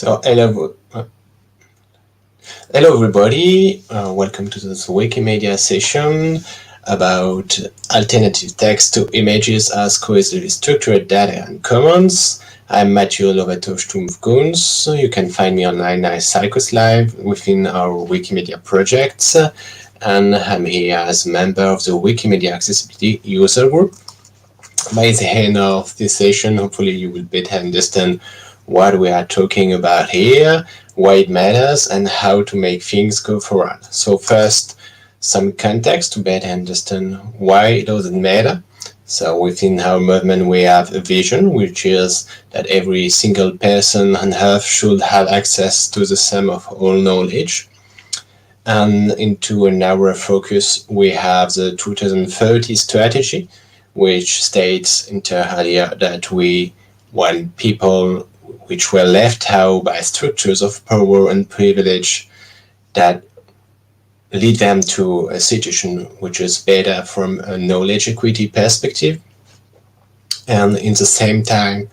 So hello everybody. Welcome to this Wikimedia session about alternative text to images as cohesively structured data and commons. I'm Mathieu Lovato-Stumpf-Gunz. You can find me online at Cycus Live within our Wikimedia projects, and I'm here as a member of the Wikimedia Accessibility User Group. By the end of this session, hopefully you will better understand what we are talking about here, why it matters, and how to make things go forward. So first, some context to better understand why it doesn't matter. So within our movement, we have a vision, which is that every single person on Earth should have access to the sum of all knowledge. And into a narrower focus, we have the 2030 strategy, which states inter alia that we want people which were left out by structures of power and privilege that lead them to a situation which is better from a knowledge equity perspective, and in the same time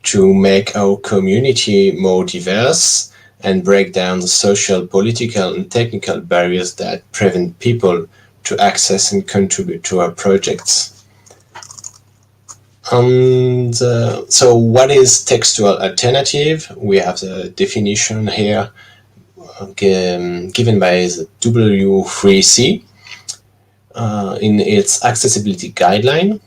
to make our community more diverse and break down the social, political, and technical barriers that prevent people to access and contribute to our projects. So what is textual alternative? We have the definition here given by the W3C in its accessibility guideline,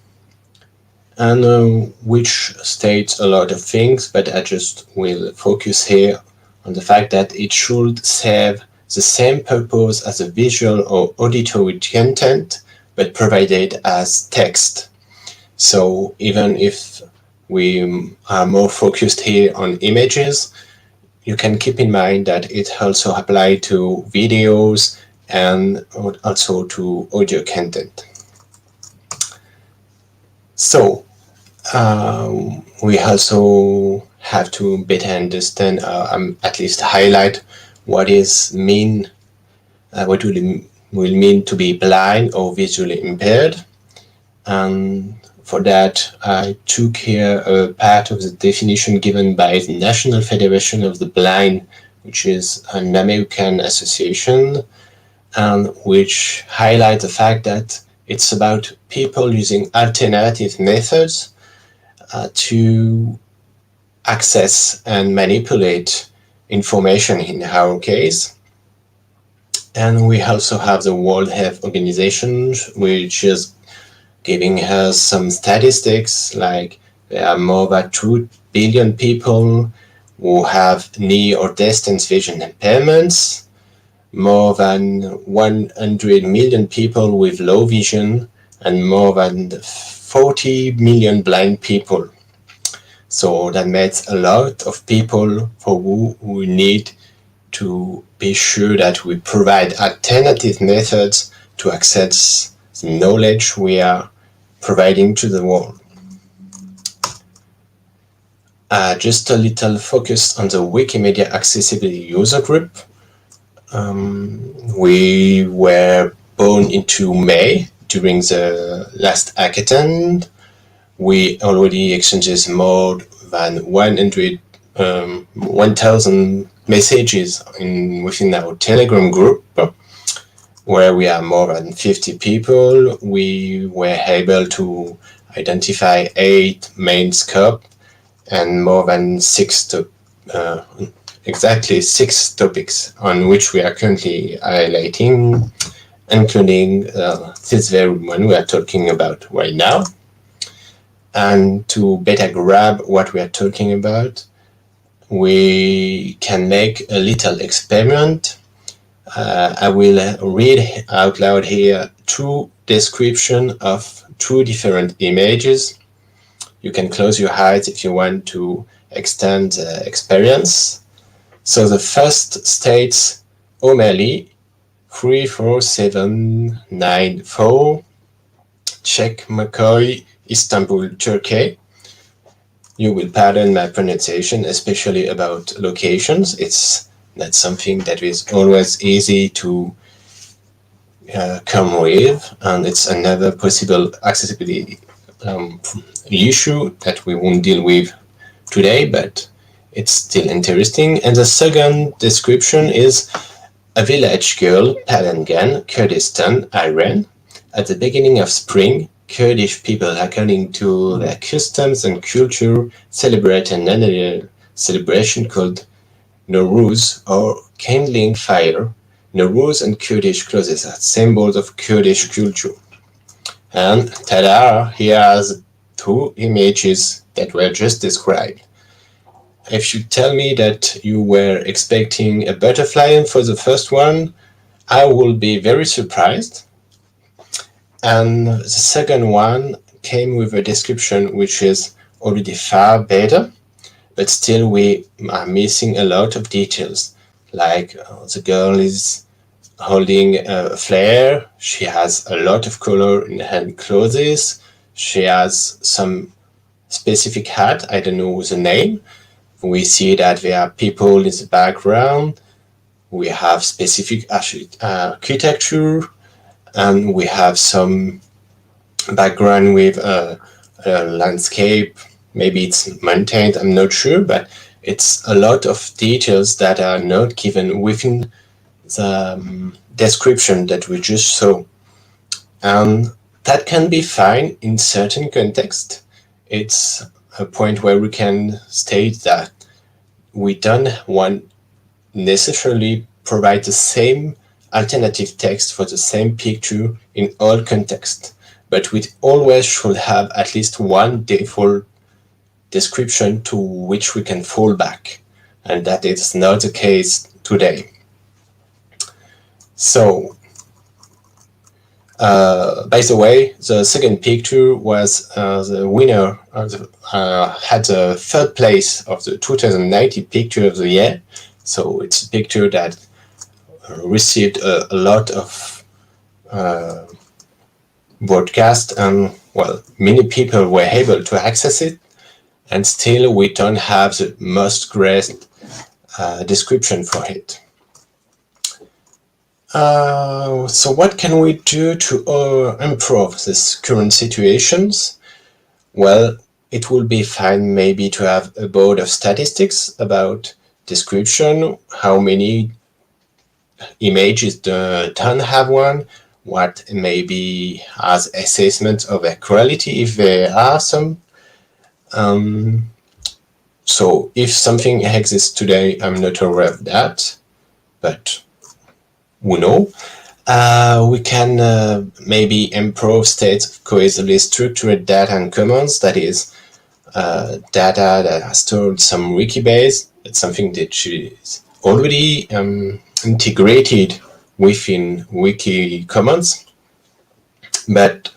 and which states a lot of things, but I just will focus here on the fact that it should serve the same purpose as a visual or auditory content, but provided as text. So even if we are more focused here on images, you can keep in mind that it also applies to videos and also to audio content. So we also have to better understand, at least highlight what will mean to be blind or visually impaired. And for that, I took here a part of the definition given by the National Federation of the Blind, which is an American association, and which highlights the fact that it's about people using alternative methods to access and manipulate information in our case. And we also have the World Health Organization, which is giving us some statistics, like there are more than 2 billion people who have near or distance vision impairments, more than 100 million people with low vision, and more than 40 million blind people. So that makes a lot of people for who we need to be sure that we provide alternative methods to access the knowledge we are providing to the world. Just a little focus on the Wikimedia Accessibility User Group. We were born into May during the last hackathon. We already exchanged more than 1,000 messages within our Telegram group, where we are more than 50 people. We were able to identify 8 main scopes and more than 6 topics on which we are currently highlighting, including this very one we are talking about right now. And to better grab what we are talking about, we can make a little experiment. I will read out loud here 2 descriptions of 2 different images. You can close your eyes if you want to extend the experience. So the first states O'Malley 34794, Czech McCoy, Istanbul, Turkey. You will pardon my pronunciation, especially about locations. It's not something that is always easy to come with, and it's another possible accessibility issue that we won't deal with today, but It's still interesting. And the second description is a village girl, Palangan, Kurdistan, Iran. At the beginning of spring, Kurdish people, according to their customs and culture, celebrate an annual celebration called Nowruz, or kindling fire. Nowruz and Kurdish clothes are symbols of Kurdish culture. And ta-da, here are the two images that were just described. If you tell me that you were expecting a butterfly for the first one, I will be very surprised. And the second one came with a description which is already far better, but still we are missing a lot of details. Like the girl is holding a flare, she has a lot of color in her clothes, she has some specific hat, I don't know the name. We see that there are people in the background, we have specific architecture, and we have some background with a landscape. Maybe it's maintained, I'm not sure, but it's a lot of details that are not given within the description that we just saw. And that can be fine in certain context. It's a point where we can state that we don't want necessarily provide the same alternative text for the same picture in all contexts, but we always should have at least one default description to which we can fall back, and that is not the case today. So, by the way, the second picture was the winner of had the third place of the 2019 Picture of the Year. So it's a picture that received a lot of broadcast, and well, many people were able to access it, and still we don't have the most great description for it. So what can we do to improve these current situations? Well, it would be fine maybe to have a board of statistics about description, how many images don't have one, what maybe has assessment of their quality if there are some. So if something exists today, I'm not aware of that, but who know? We can maybe improve state of cohesively structured data and commons, that is, data that are stored some Wikibase. It's something that is already integrated within Wiki Commons, but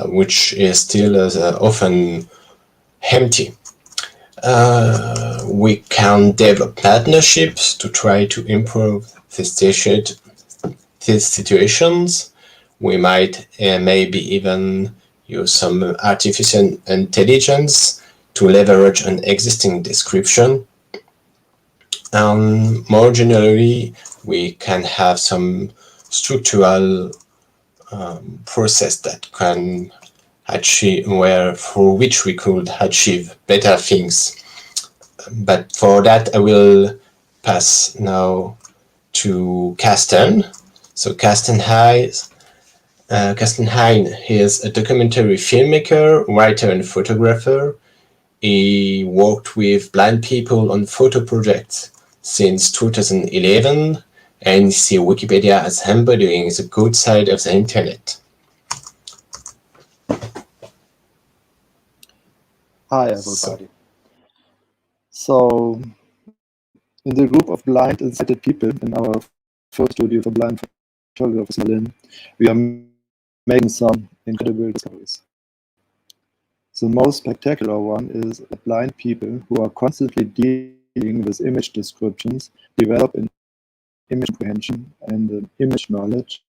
which is still often empty. We can develop partnerships to try to improve these situations. We might maybe even use some artificial intelligence to leverage an existing description. More generally, we can have some structural process that can achieve, for which we could achieve better things. But for that, I will pass now to Carsten. So Carsten Hein is a documentary filmmaker, writer, and photographer. He worked with blind people on photo projects since 2011, and see Wikipedia as embodying the good side of the internet. Hi, everybody. So, in the group of blind and sighted people in our first studio for blind photographers in Berlin, we are making some incredible discoveries. The most spectacular one is that blind people who are constantly dealing with image descriptions develop an image comprehension and an image knowledge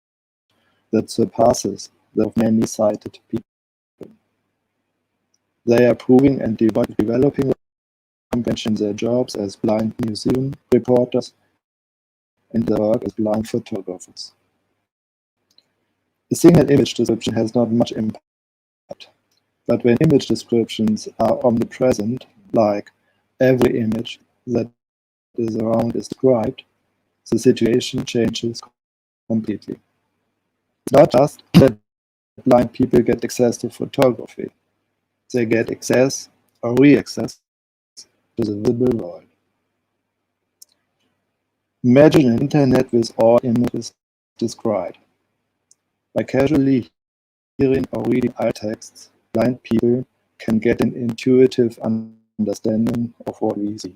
that surpasses that of many sighted people. They are proving and developing comprehension in their jobs as blind museum reporters and their work as blind photographers. A single image description has not much impact, but when image descriptions are omnipresent, like every image that is around is described, the situation changes completely. It's not just that blind people get access to photography, they get access or re-access to the visible world. Imagine an internet with all images described. By casually hearing or reading alt texts, blind people can get an intuitive understanding of what we see.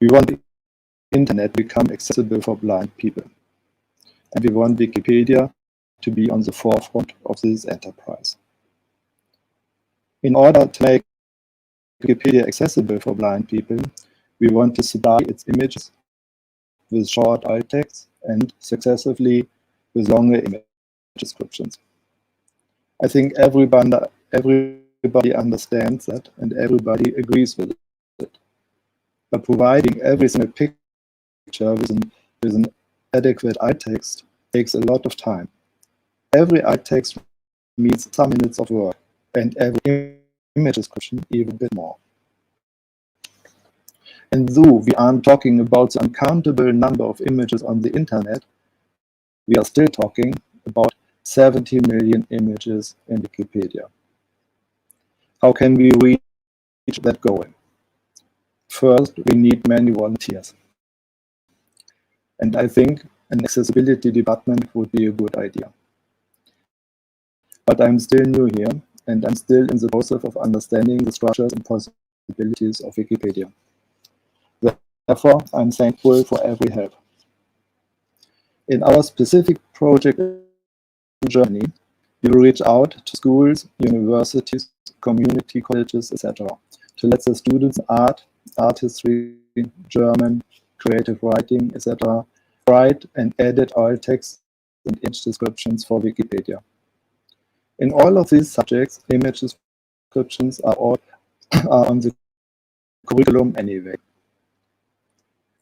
We want the internet to become accessible for blind people, and we want Wikipedia to be on the forefront of this enterprise. In order to make Wikipedia accessible for blind people, we want to supply its images with short alt texts and successively with longer image descriptions. I think everybody understands that and everybody agrees with it. But providing every single picture with an adequate alt text takes a lot of time. Every alt text means some minutes of work, and every image description even a bit more. And though we aren't talking about the uncountable number of images on the internet, we are still talking about 70 million images in Wikipedia. How can we reach that goal? First, we need many volunteers. And I think an accessibility department would be a good idea. But I'm still new here, and I'm still in the process of understanding the structures and possibilities of Wikipedia. Therefore, I'm thankful for every help. In our specific project in Germany, we will reach out to schools, universities, community colleges, etc., to let the students art history, German, creative writing, etc., write and edit alt texts and image descriptions for Wikipedia. In all of these subjects, image descriptions are on the curriculum anyway.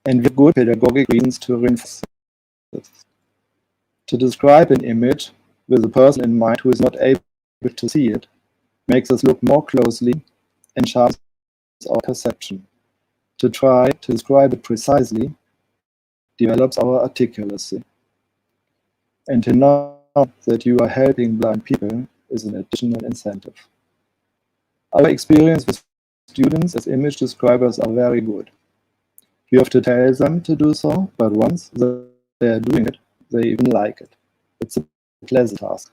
And we have good pedagogic reasons to reinforce this. To describe an image with a person in mind who is not able to see it makes us look more closely and sharpens our perception. To try to describe it precisely develops our articulacy. And to know that you are helping blind people is an additional incentive. Our experience with students as image describers are very good. You have to tell them to do so, but once they are doing it, they even like it. It's a pleasant task.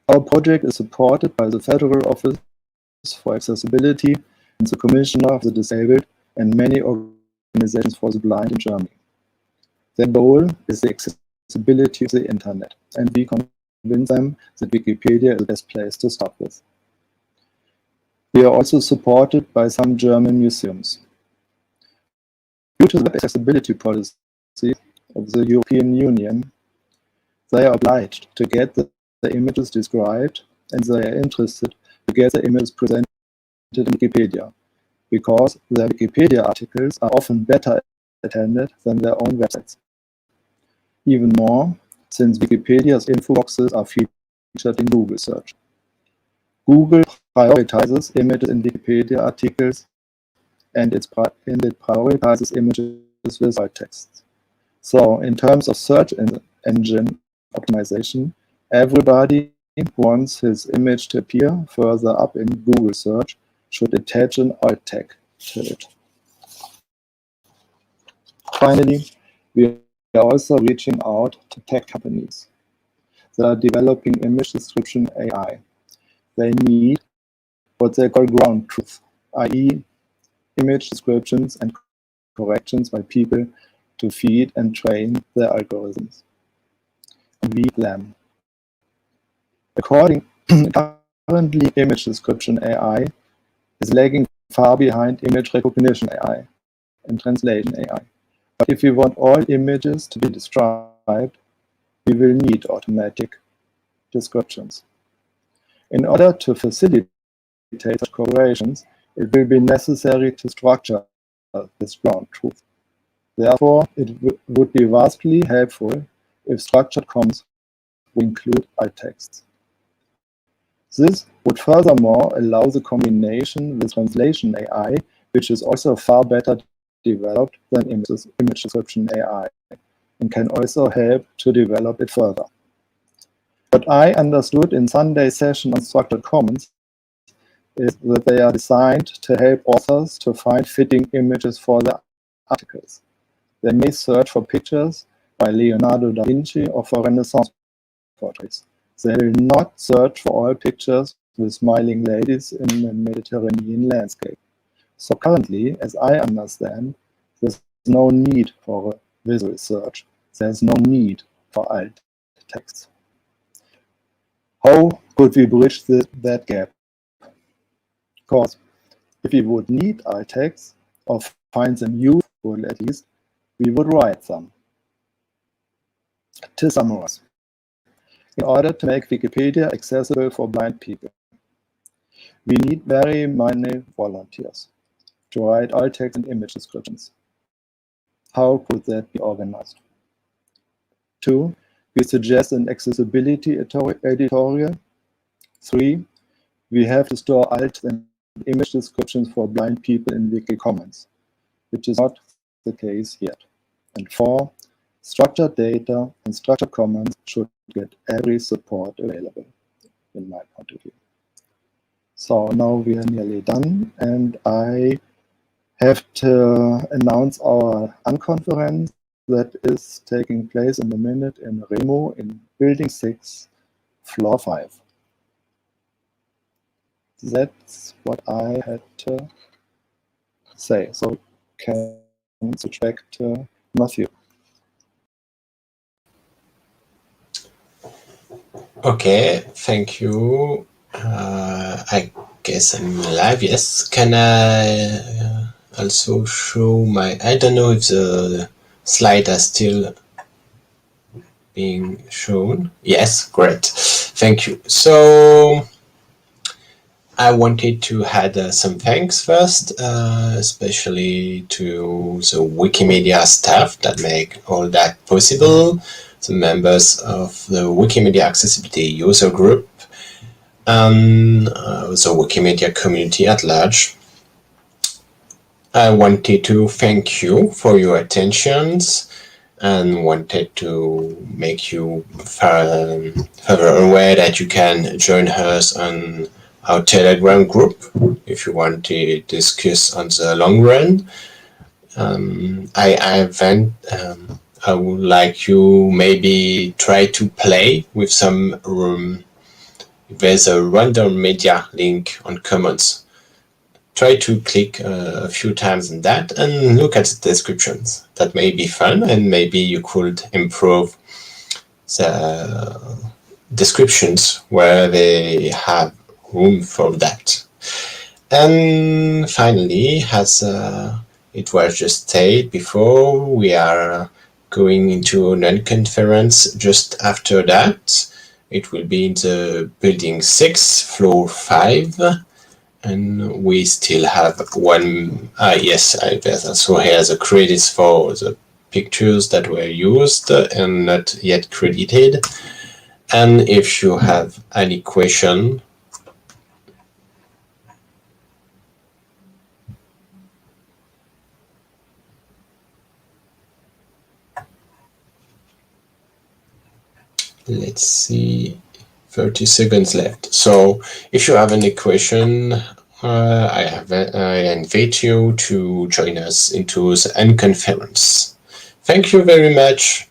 Our project is supported by the Federal Office for Accessibility and the Commissioner of the Disabled and many organizations for the blind in Germany. Their goal is the accessibility of the internet, and we convince them that Wikipedia is the best place to start with. We are also supported by some German museums. Due to the web accessibility policy of the European Union, they are obliged to get the images described, and they are interested to get the images presented in Wikipedia, because their Wikipedia articles are often better attended than their own websites. Even more, since Wikipedia's info boxes are featured in Google search. Google prioritizes images in Wikipedia articles, and it prioritizes images with alt texts. So in terms of search engine optimization, everybody who wants his image to appear further up in Google search should attach an alt tag to it. Finally, we are also reaching out to tech companies that are developing image description AI. They need what they call ground truth, i.e. image descriptions and corrections by people to feed and train their algorithms. And we them. Currently, image description AI is lagging far behind image recognition AI and translation AI. But if we want all images to be described, we will need automatic descriptions. In order to facilitate such correlations, it will be necessary to structure this ground truth. Therefore, it would be vastly helpful if structured comments would include alt texts. This would furthermore allow the combination with translation AI, which is also far better developed than image description AI, and can also help to develop it further. What I understood in Sunday's session on structured commons is that they are designed to help authors to find fitting images for their articles. They may search for pictures by Leonardo da Vinci or for Renaissance portraits. They will not search for all pictures with smiling ladies in a Mediterranean landscape. So currently, as I understand, there's no need for a visual search. There's no need for alt text. How could we bridge that gap? Because if we would need alt text, or find them useful at least, we would write them. To summarize, in order to make Wikipedia accessible for blind people, we need very many volunteers to write alt text and image descriptions. How could that be organized? 2, we suggest an accessibility editorial. 3, we have to store alt and image descriptions for blind people in Wiki Commons, which is not the case yet. And 4, structured data and structured commons should get every support available, in my point of view. So now we are nearly done, and I have to announce our unconference that is taking place in a minute in Remo in Building 6, Floor 5. That's what I had to say. So can switch back to Matthew. Okay, thank you. I guess I'm live, yes. Can I also show my... I don't know if the slide are still being shown. Yes, great. Thank you. So I wanted to add some thanks first, especially to the Wikimedia staff that make all that possible, the members of the Wikimedia Accessibility User Group, and the Wikimedia community at large. I wanted to thank you for your attentions and wanted to make you further aware that you can join us on our Telegram group if you want to discuss on the long run. I would like you maybe try to play with some there's a random media link on Commons. Try to click a few times on that and look at the descriptions. That may be fun, and maybe you could improve the descriptions where they have room for that. And finally, as it was just stated before, we are going into a non-conference just after that. It will be in the building 6, floor 5. And we still have one. Yes, there's also here the credits for the pictures that were used and not yet credited. And if you have any question, let's see, 30 seconds left. So if you have any question, I invite you to join us into the N conference. Thank you very much.